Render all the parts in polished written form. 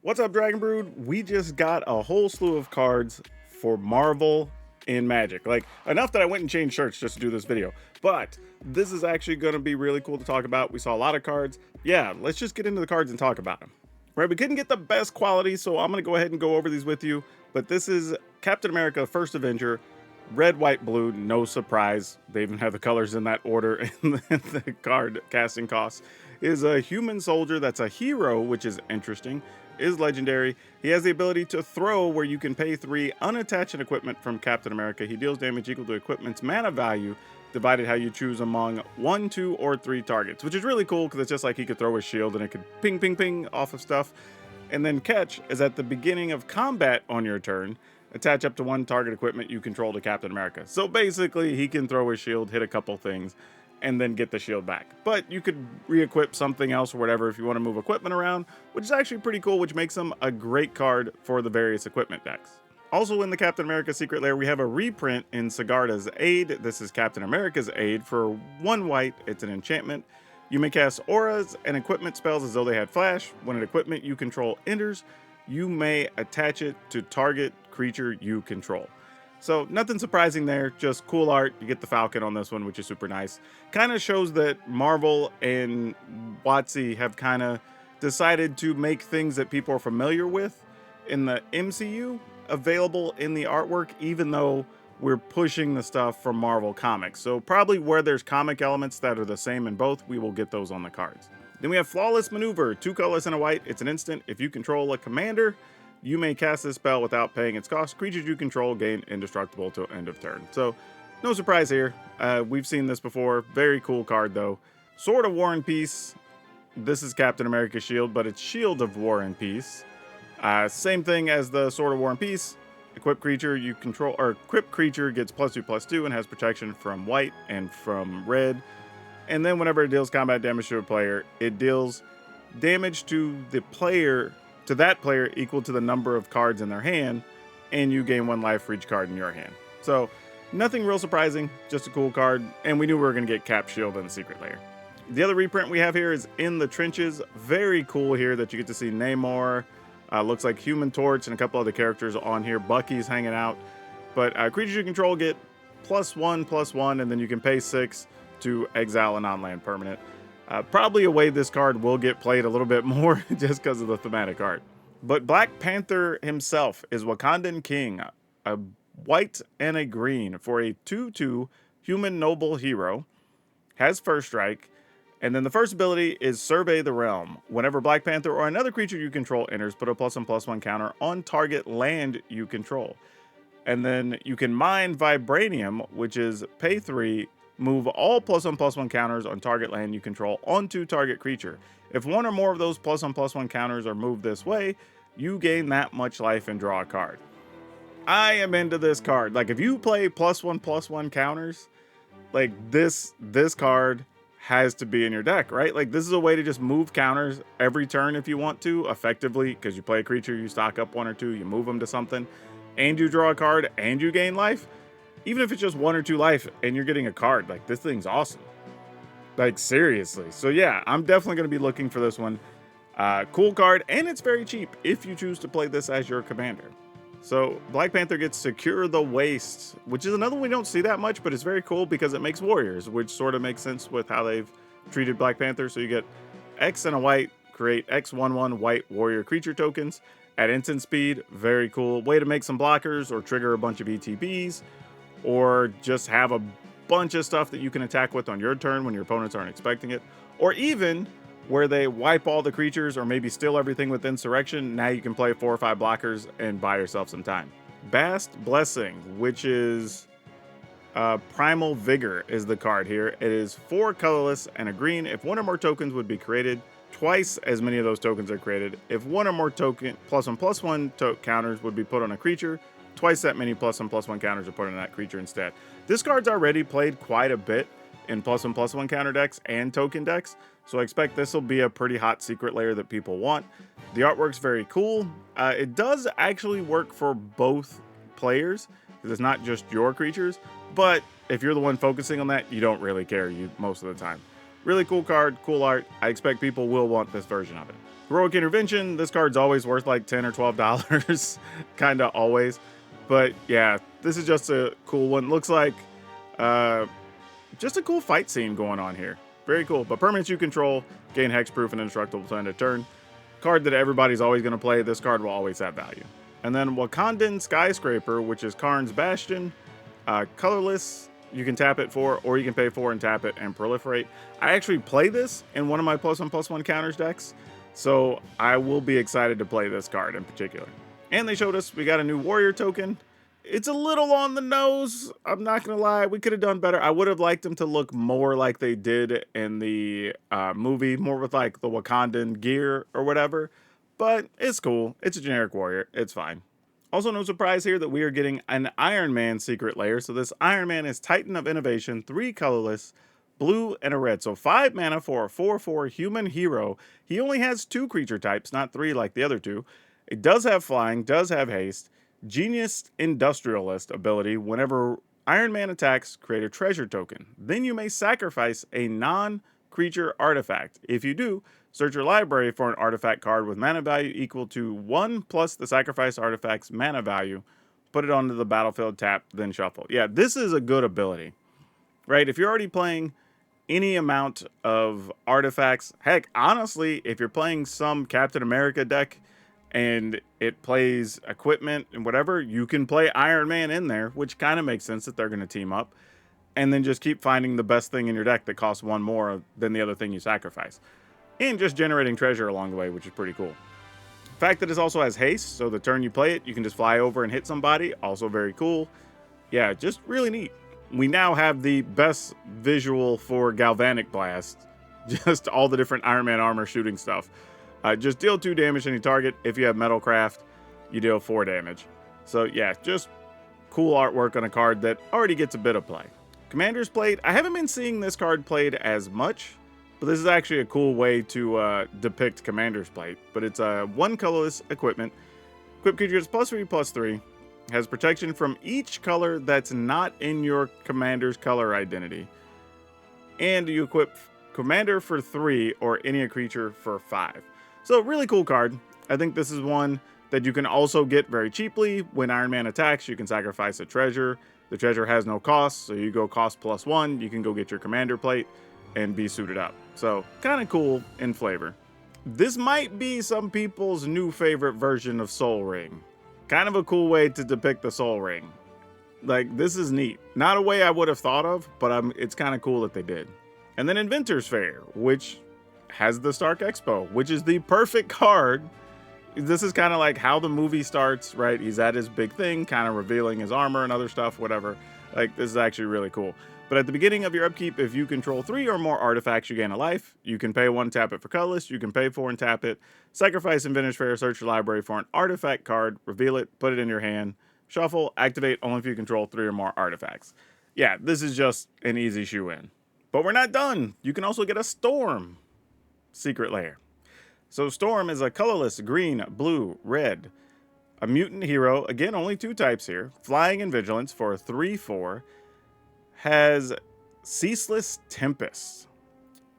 What's up, Dragon Brood? We just got a whole slew of cards for Marvel in Magic. Like, enough that I went and changed shirts just to do this video. But this is actually going to be really cool to talk about. We saw a lot of cards. Yeah, let's just get into the cards and talk about them. Right, we couldn't get the best quality, so I'm going to go ahead and go over these with you. But this is Captain America, First Avenger, red, white, blue, no surprise. They even have the colors in that order, and the card casting cost is a human soldier that's a hero, which is interesting, is legendary. He has the ability to throw, where you can pay 3, unattach an equipment from Captain America. He deals damage equal to equipment's mana value, divided how you choose among 1, 2, or 3 targets, which is really cool because it's just like he could throw his shield and it could ping, ping, ping off of stuff. And then catch is at the beginning of combat on your turn. Attach up to 1 target equipment you control to Captain America. So basically, he can throw his shield, hit a couple things, and then get the shield back. But you could re-equip something else or whatever if you want to move equipment around, which is actually pretty cool, which makes him a great card for the various equipment decks. Also in the Captain America Secret Lair, we have a reprint in Sigarda's Aid. This is Captain America's Aid for 1 white. It's an enchantment. You may cast auras and equipment spells as though they had flash. When an equipment you control enters, you may attach it to target creature you control. So nothing surprising there, just cool art. You get the Falcon on this one, which is super nice. Kind of shows that Marvel and WotC have kind of decided to make things that people are familiar with in the MCU available in the artwork, even though we're pushing the stuff from Marvel Comics. So probably where there's comic elements that are the same in both, we will get those on the cards. Then we have Flawless Maneuver, 2 colors and a white. It's an instant. If you control a commander, you may cast this spell without paying its cost. Creatures you control gain indestructible till end of turn. So no surprise here. We've seen this before. Very cool card though. Sword of War and Peace. This is Captain America's shield, but it's Shield of War and Peace. Same thing as the Sword of War and Peace. Equipped creature you control, or equipped creature gets +2/+2 and has protection from white and from red. And then whenever it deals combat damage to a player, it deals damage to the player, to that player, equal to the number of cards in their hand, and you gain 1 life for each card in your hand. So nothing real surprising, just a cool card, and we knew we were going to get Cap Shield in the Secret Lair. The other reprint we have here is In the Trenches. Very cool here that you get to see Namor. Looks like Human Torch and a couple other characters on here. Bucky's hanging out. But creatures you control get +1/+1, and then you can pay 6 to exile a non-land permanent. Probably a way this card will get played a little bit more just because of the thematic art. But Black Panther himself is Wakandan King, a white and a green for a 2/2 human noble hero, has first strike, and then the first ability is Survey the Realm. Whenever Black Panther or another creature you control enters, put a +1/+1 counter on target land you control. And then you can mine Vibranium, which is pay 3, move all +1/+1 counters on target land you control onto target creature. If 1 or more of those +1/+1 counters are moved this way, you gain that much life and draw a card. I am into this card. Like, if you play +1/+1 counters, like this card has to be in your deck, right? Like, this is a way to just move counters every turn if you want to, effectively, because you play a creature, you stock up 1 or 2, you move them to something, and you draw a card, and you gain life. Even if it's just 1 or 2 life, and you're getting a card, like, this thing's awesome. Like, seriously. So yeah, I'm definitely going to be looking for this one. Cool card, and it's very cheap if you choose to play this as your commander. So Black Panther gets Secure the Waste, which is another one we don't see that much, but it's very cool because it makes warriors, which sort of makes sense with how they've treated Black Panther. So you get X and a white, create X/1/1 white warrior creature tokens at instant speed. Very cool. Way to make some blockers or trigger a bunch of ETBs, or just have a bunch of stuff that you can attack with on your turn when your opponents aren't expecting it. Or even where they wipe all the creatures or maybe steal everything with Insurrection. Now you can play 4 or 5 blockers and buy yourself some time. Bast Blessing, which is Primal Vigor is the card here. It is 4 colorless and a green. If 1 or more tokens would be created, twice as many of those tokens are created. If 1 or more token +1/+1 counters would be put on a creature, twice that many +1/+1 counters are put on that creature instead. This card's already played quite a bit in +1/+1 counter decks and token decks, so I expect this will be a pretty hot secret lair that people want. The artwork's very cool. It does actually work for both players, because it's not just your creatures, but if you're the one focusing on that, you don't really care most of the time. Really cool card, cool art. I expect people will want this version of it. Heroic Intervention, this card's always worth like $10 or $12, kind of always. But yeah, this is just a cool one. Looks like just a cool fight scene going on here. Very cool. But permanents you control gain hexproof and indestructible to end a turn. Card that everybody's always going to play. This card will always have value. And then Wakandan Skyscraper, which is Karn's Bastion. Colorless, you can tap it for, or you can pay for and tap it and proliferate. I actually play this in one of my +1/+1 counters decks, so I will be excited to play this card in particular. And they showed us we got a new warrior token. It's a little on the nose, I'm not gonna lie. We could have done better. I would have liked them to look more like they did in the movie, more with like the Wakandan gear or whatever, but it's cool. It's a generic warrior, it's fine. Also, no surprise here that we are getting an Iron Man Secret Lair. So this Iron Man is Titan of Innovation, 3 colorless, blue, and a red. So 5 mana for a 4/4 human hero. He only has 2 creature types, not 3 like the other 2. It does have flying, does have haste, Genius Industrialist ability. Whenever Iron Man attacks, create a treasure token. Then you may sacrifice a non-creature artifact. If you do, search your library for an artifact card with mana value equal to 1 plus the sacrifice artifact's mana value. Put it onto the battlefield, tap, then shuffle. Yeah, this is a good ability, right? If you're already playing any amount of artifacts, heck, honestly, if you're playing some Captain America deck and it plays equipment and whatever, you can play Iron Man in there, which kind of makes sense that they're going to team up. And then just keep finding the best thing in your deck that costs 1 more than the other thing you sacrifice. And just generating treasure along the way, which is pretty cool. The fact that it also has haste, so the turn you play it, you can just fly over and hit somebody, also very cool. Yeah, just really neat. We now have the best visual for Galvanic Blast. Just all the different Iron Man armor shooting stuff. Just deal 2 damage to any target. If you have Metalcraft, you deal 4 damage. So yeah, just cool artwork on a card that already gets a bit of play. Commander's Plate, I haven't been seeing this card played as much, but this is actually a cool way to depict Commander's Plate. But it's a 1 colorless equipment. Equip creatures +3/+3. Has protection from each color that's not in your commander's color identity. And you equip Commander for 3 or any creature for 5. So really cool card. I think this is one that you can also get very cheaply. When Iron Man attacks, you can sacrifice a treasure. The treasure has no cost, so you go cost +1. You can go get your Commander Plate and be suited up. So kind of cool in flavor. This might be some people's new favorite version of Soul Ring. Kind of a cool way to depict the Soul Ring. Like, this is neat. Not a way I would have thought of, but it's kind of cool that they did. And then Inventor's Fair, which has the Stark Expo, which is the perfect card. This is kind of like how the movie starts, right? He's at his big thing, kind of revealing his armor and other stuff, whatever. Like, this is actually really cool. But at the beginning of your upkeep, if you control 3 or more artifacts, you gain a life. You can pay 1, tap it for colorless. You can pay 4 and tap it. Sacrifice Inventor's Fair, search your library for an artifact card, reveal it, put it in your hand, shuffle, activate only if you control 3 or more artifacts. Yeah, this is just an easy shoe-in. But we're not done. You can also get a Storm Secret Lair. So Storm is a colorless green, blue, red. A mutant hero, again, only 2 types here. Flying and Vigilance for a 3/4. Has Ceaseless Tempest.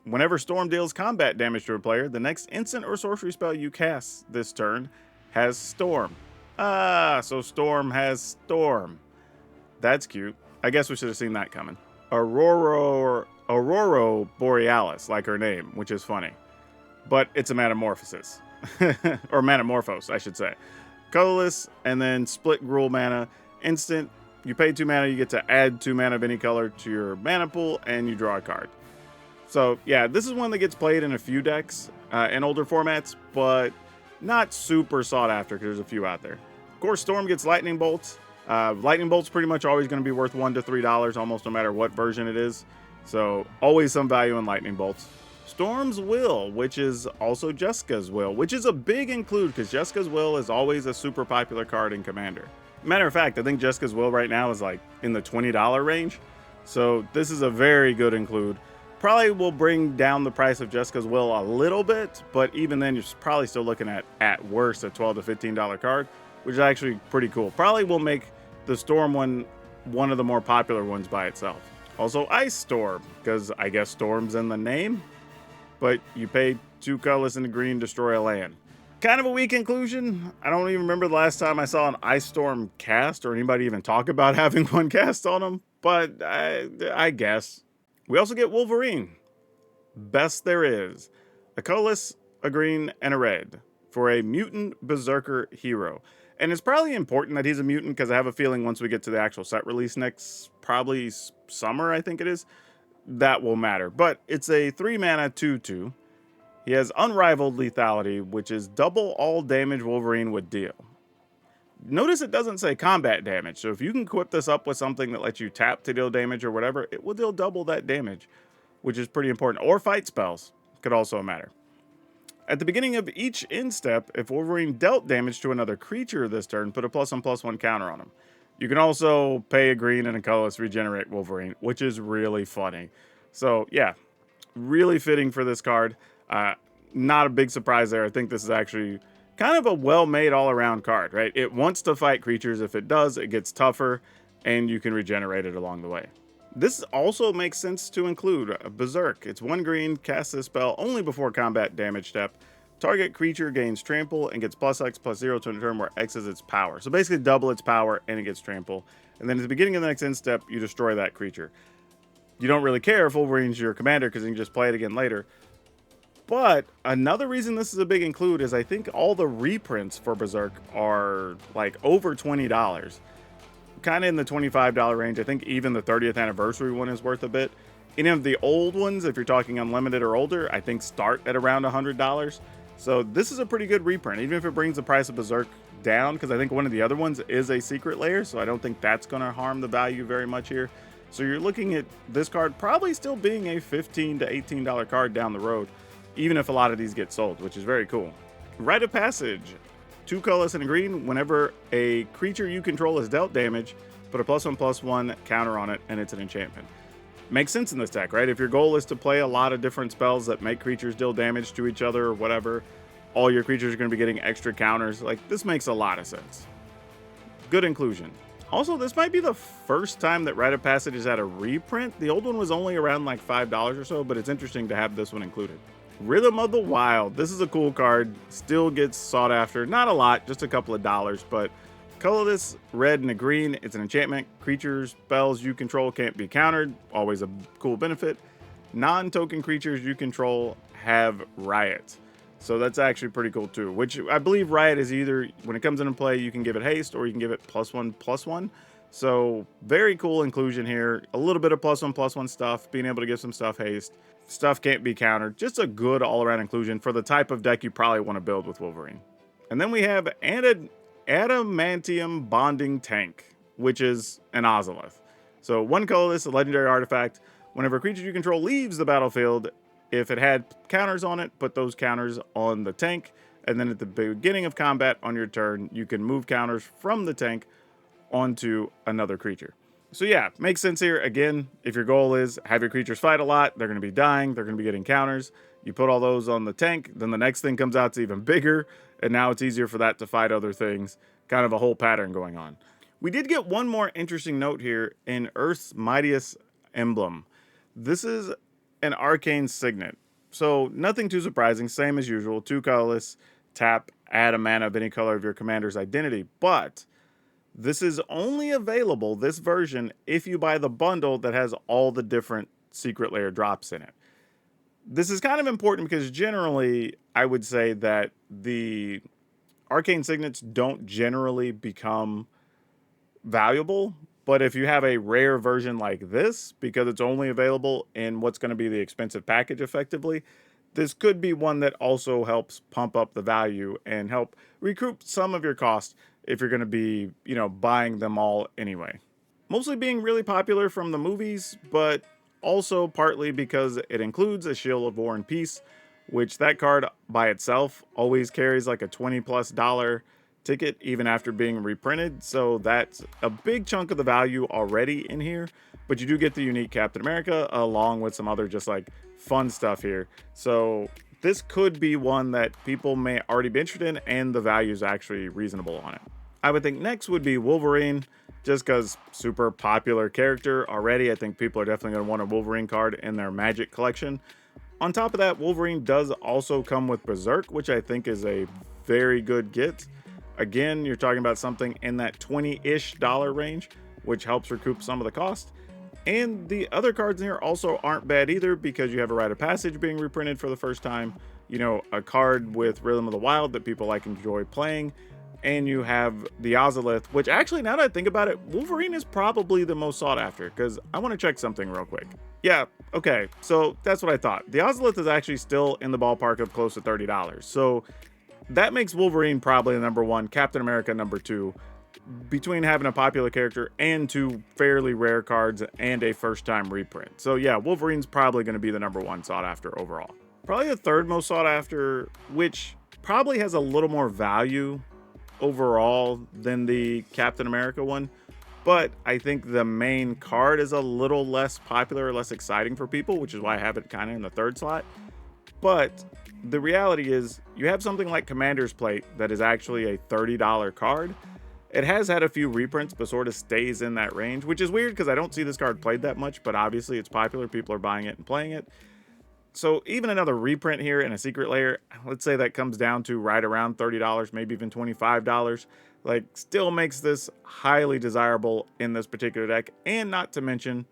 Whenever Storm deals combat damage to a player, the next instant or sorcery spell you cast this turn has Storm. So Storm has Storm. That's cute. I guess we should have seen that coming. Aurora Borealis, like her name, which is funny. But it's a Metamorphosis. Or Metamorphose, I should say. Colorless, and then split Gruul mana. Instant. You pay 2 mana, you get to add 2 mana of any color to your mana pool, and you draw a card. So, yeah, this is one that gets played in a few decks in older formats, but not super sought after because there's a few out there. Of course, Storm gets Lightning Bolts. Lightning Bolt's pretty much always going to be worth $1 to $3, almost no matter what version it is. So, always some value in Lightning Bolts. Storm's Will, which is also Jessica's Will, which is a big include because Jessica's Will is always a super popular card in Commander. Matter of fact, I think Jessica's Will right now is like in the $20 range. So this is a very good include. Probably will bring down the price of Jessica's Will a little bit, but even then you're probably still looking at worst a $12 to $15 card, which is actually pretty cool. Probably will make the Storm one of the more popular ones by itself. Also Ice Storm, because I guess Storm's in the name, but you pay 2 colorless and a green, destroy a land. Kind of a weak inclusion. I don't even remember the last time I saw an Ice Storm cast or anybody even talk about having one cast on them, but I guess. We also get Wolverine. Best there is. A colorless, a green, and a red for a mutant berserker hero. And it's probably important that he's a mutant because I have a feeling once we get to the actual set release next, probably summer, I think it is, that will matter. But it's a 3 mana 2/2. He has unrivaled lethality, which is double all damage Wolverine would deal. Notice it doesn't say combat damage, so if you can equip this up with something that lets you tap to deal damage or whatever, it will deal double that damage, which is pretty important. Or fight spells could also matter. At the beginning of each end step, if Wolverine dealt damage to another creature this turn, put a +1/+1 counter on him. You can also pay a green and a colorless regenerate Wolverine, which is really funny. So yeah, really fitting for this card. Not a big surprise there. I think this is actually kind of a well-made all-around card, right? It wants to fight creatures. If it does, it gets tougher, and you can regenerate it along the way. This also makes sense to include Berserk. It's 1 green, cast this spell only before combat damage step. Target creature gains trample and gets +X/+0 to a turn where X is its power. So basically double its power and it gets trample. And then at the beginning of the next end step, you destroy that creature. You don't really care if Wolverine's your commander because you can just play it again later. But another reason this is a big include is I think all the reprints for Berserk are like over $20. Kind of in the $25 range. I think even the 30th anniversary one is worth a bit. Any of the old ones, if you're talking unlimited or older, I think start at around $100. So this is a pretty good reprint, even if it brings the price of Berserk down, because I think one of the other ones is a secret layer, so I don't think that's going to harm the value very much here. So you're looking at this card probably still being a $15 to $18 card down the road, even if a lot of these get sold, which is very cool. Rite of Passage. 2 colorless and a green. Whenever a creature you control is dealt damage, put a +1/+1 counter on it, and it's an enchantment. Makes sense in this deck, right? If your goal is to play a lot of different spells that make creatures deal damage to each other or whatever, all your creatures are going to be getting extra counters. Like, this makes a lot of sense. Good inclusion. Also, this might be the first time that Rite of Passage has had a reprint. The old one was only around like $5 or so, but it's interesting to have this one included. Rhythm of the Wild. This is a cool card. Still gets sought after. Not a lot, just a couple of dollars, but colorless, red and a green. It's an enchantment. Creatures, spells you control can't be countered. Always a cool benefit. Non-token creatures you control have Riot. So that's actually pretty cool too, which I believe Riot is either, when it comes into play, you can give it haste or you can give it +1/+1. So very cool inclusion here. A little bit of +1/+1 stuff, being able to give some stuff haste. Stuff can't be countered. Just a good all-around inclusion for the type of deck you probably want to build with Wolverine. And then we have Adamantium Bonding Tank, which is an Ozolith. So 1 colorless, a legendary artifact. Whenever a creature you control leaves the battlefield, if it had counters on it, put those counters on the tank. And then at the beginning of combat on your turn, you can move counters from the tank onto another creature. So yeah, makes sense here. Again, if your goal is have your creatures fight a lot, they're going to be dying, they're going to be getting counters. You put all those on the tank, then the next thing comes out it's even bigger, and now it's easier for that to fight other things. Kind of a whole pattern going on. We did get one more interesting note here in Earth's Mightiest Emblem. This is an arcane signet. So nothing too surprising, same as usual. 2 colorless, tap, add a mana of any color of your commander's identity. But this is only available, this version, if you buy the bundle that has all the different secret layer drops in it. This is kind of important because generally I would say that the arcane signets don't generally become valuable. But if you have a rare version like this, because it's only available in what's going to be the expensive package effectively, this could be one that also helps pump up the value and help recoup some of your cost if you're going to be, buying them all anyway. Mostly being really popular from the movies, but also partly because it includes a Shield of War and Peace, which that card by itself always carries like a $20+ ticket even after being reprinted. So that's a big chunk of the value already in here, but you do get the unique Captain America along with some other just like fun stuff here. So this could be one that people may already be interested in and the value is actually reasonable on it. I would think next would be Wolverine. just because super popular character already. I think people are definitely going to want a Wolverine card in their Magic collection. On top of that, Wolverine does also come with Berserk, which I think is a very good get. Again, you're talking about something in that $20-ish range, which helps recoup some of the cost. And the other cards in here also aren't bad either, because you have a Rite of Passage being reprinted for the first time, you know, a card with Rhythm of the Wild that people like enjoy playing, and you have the Ozolith, which actually, now that I think about it, Wolverine is probably the most sought after, because I want to check something real quick. Yeah, okay, so that's what I thought. The Ozolith is actually still in the ballpark of close to $30, so that makes Wolverine probably the number one, Captain America number two, between having a popular character and two fairly rare cards and a first-time reprint. So yeah, Wolverine's probably going to be the number one sought after overall. Probably the third most sought after, which probably has a little more value overall than the Captain America one, but I think the main card is a little less popular or less exciting for people, which is why I have it kind of in the third slot. But the reality is, you have something like Commander's Plate that is actually a $30 card. It has had a few reprints, but sort of stays in that range, which is weird because I don't see this card played that much, but obviously it's popular. People are buying it and playing it. So even another reprint here in a Secret Lair, let's say that comes down to right around $30, maybe even $25, like still makes this highly desirable in this particular deck. And not to mention,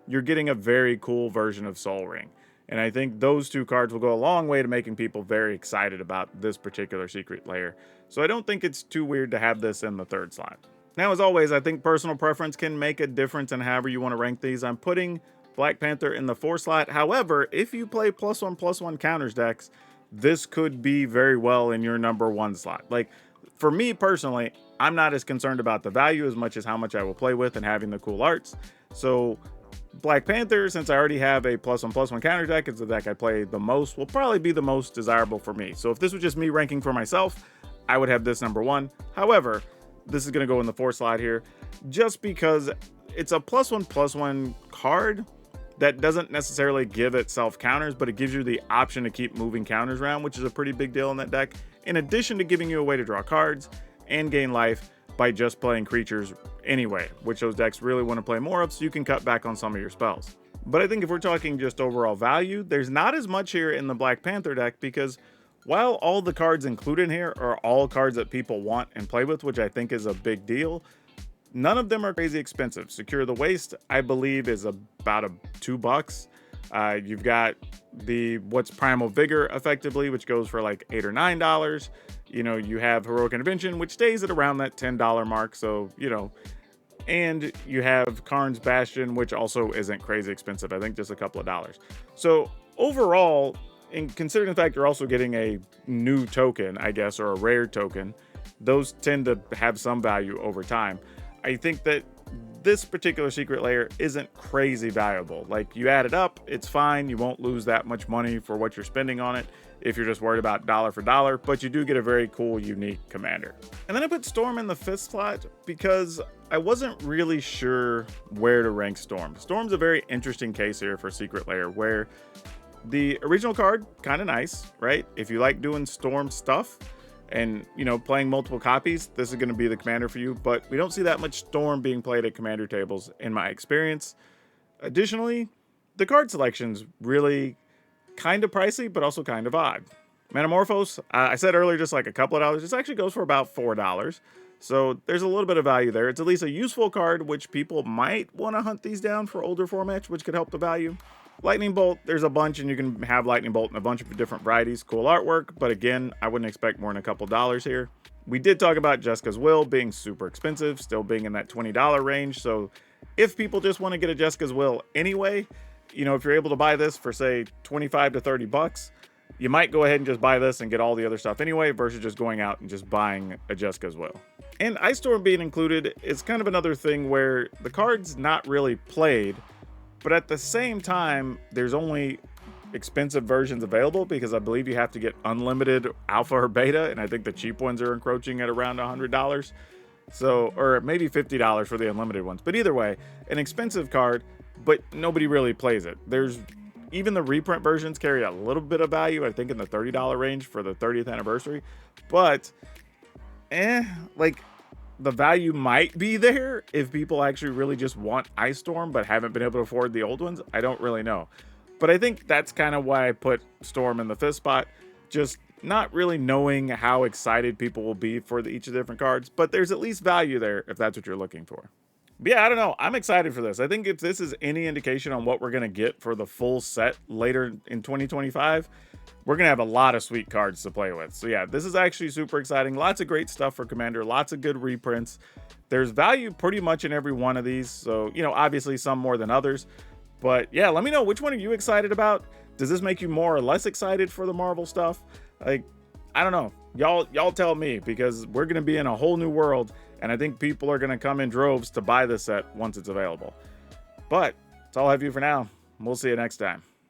you're getting a very cool version of Sol Ring. And I think those two cards will go a long way to making people very excited about this particular Secret Lair. So I don't think it's too weird to have this in the third slot. Now, as always, I think personal preference can make a difference in however you want to rank these. I'm putting Black Panther in the 4 slot. However, if you play +1/+1 counters decks, this could be very well in your number 1 slot. Like, for me personally, I'm not as concerned about the value as much as how much I will play with and having the cool arts. So Black Panther, since I already have a +1/+1 counter deck, it's the deck I play the most, will probably be the most desirable for me. So if this was just me ranking for myself, I would have this number 1. However, this is going to go in the 4 slot here, just because it's a +1/+1 card that doesn't necessarily give itself counters, but it gives you the option to keep moving counters around, which is a pretty big deal in that deck, in addition to giving you a way to draw cards and gain life by just playing creatures anyway, which those decks really want to play more of, so you can cut back on some of your spells. But I think if we're talking just overall value, there's not as much here in the Black Panther deck, because while all the cards included here are all cards that people want and play with, which I think is a big deal, none of them are crazy expensive. Secure the Waste, I believe, is about $2. You've got the What's Primal Vigor, effectively, which goes for like $8 or $9. You know, you have Heroic Intervention, which stays at around that $10 mark. So, you know, and you have Karn's Bastion, which also isn't crazy expensive. I think just a couple of dollars. So overall, and considering the fact you're also getting a new token, I guess, or a rare token, those tend to have some value over time. I think that this particular Secret Lair isn't crazy valuable. Like, you add it up, it's fine. You won't lose that much money for what you're spending on it if you're just worried about dollar for dollar, but you do get a very cool, unique commander. And then I put Storm in the 5th slot because I wasn't really sure where to rank Storm. Storm's a very interesting case here for Secret Lair, where the original card, kind of nice, right? If you like doing Storm stuff and, you know, playing multiple copies, this is going to be the commander for you, but we don't see that much Storm being played at commander tables in my experience. Additionally, the card selection's really kind of pricey, but also kind of odd. Metamorphose, I said earlier, just like a couple of dollars. This actually goes for about $4. So there's a little bit of value there. It's at least a useful card, which people might want to hunt these down for older formats, which could help the value. Lightning Bolt, there's a bunch, and you can have Lightning Bolt in a bunch of different varieties. Cool artwork, but again, I wouldn't expect more than a couple dollars here. We did talk about Jessica's Will being super expensive, still being in that $20 range. So if people just want to get a Jessica's Will anyway, you know, if you're able to buy this for, say, 25 to 30 bucks, you might go ahead and just buy this and get all the other stuff anyway, versus just going out and just buying a Jessica's Will. And Ice Storm being included is kind of another thing where the card's not really played, but at the same time, there's only expensive versions available, because I believe you have to get unlimited alpha or beta, and I think the cheap ones are encroaching at around $100. So, or maybe $50 for the unlimited ones. But either way, an expensive card, but nobody really plays it. There's even the reprint versions carry a little bit of value, I think in the $30 range for the 30th anniversary. But, like, the value might be there if people actually really just want Ice Storm but haven't been able to afford the old ones. I don't really know. But I think that's kind of why I put Storm in the 5th spot. Just not really knowing how excited people will be for each of the different cards. But there's at least value there if that's what you're looking for. But yeah, I don't know. I'm excited for this. I think if this is any indication on what we're going to get for the full set later in 2025, we're going to have a lot of sweet cards to play with. So yeah, this is actually super exciting. Lots of great stuff for Commander. Lots of good reprints. There's value pretty much in every one of these. So, you know, obviously some more than others. But yeah, let me know, which one are you excited about? Does this make you more or less excited for the Marvel stuff? Like, I don't know. Y'all tell me, because we're going to be in a whole new world. And I think people are going to come in droves to buy this set once it's available. But that's all I have for you for now. We'll see you next time.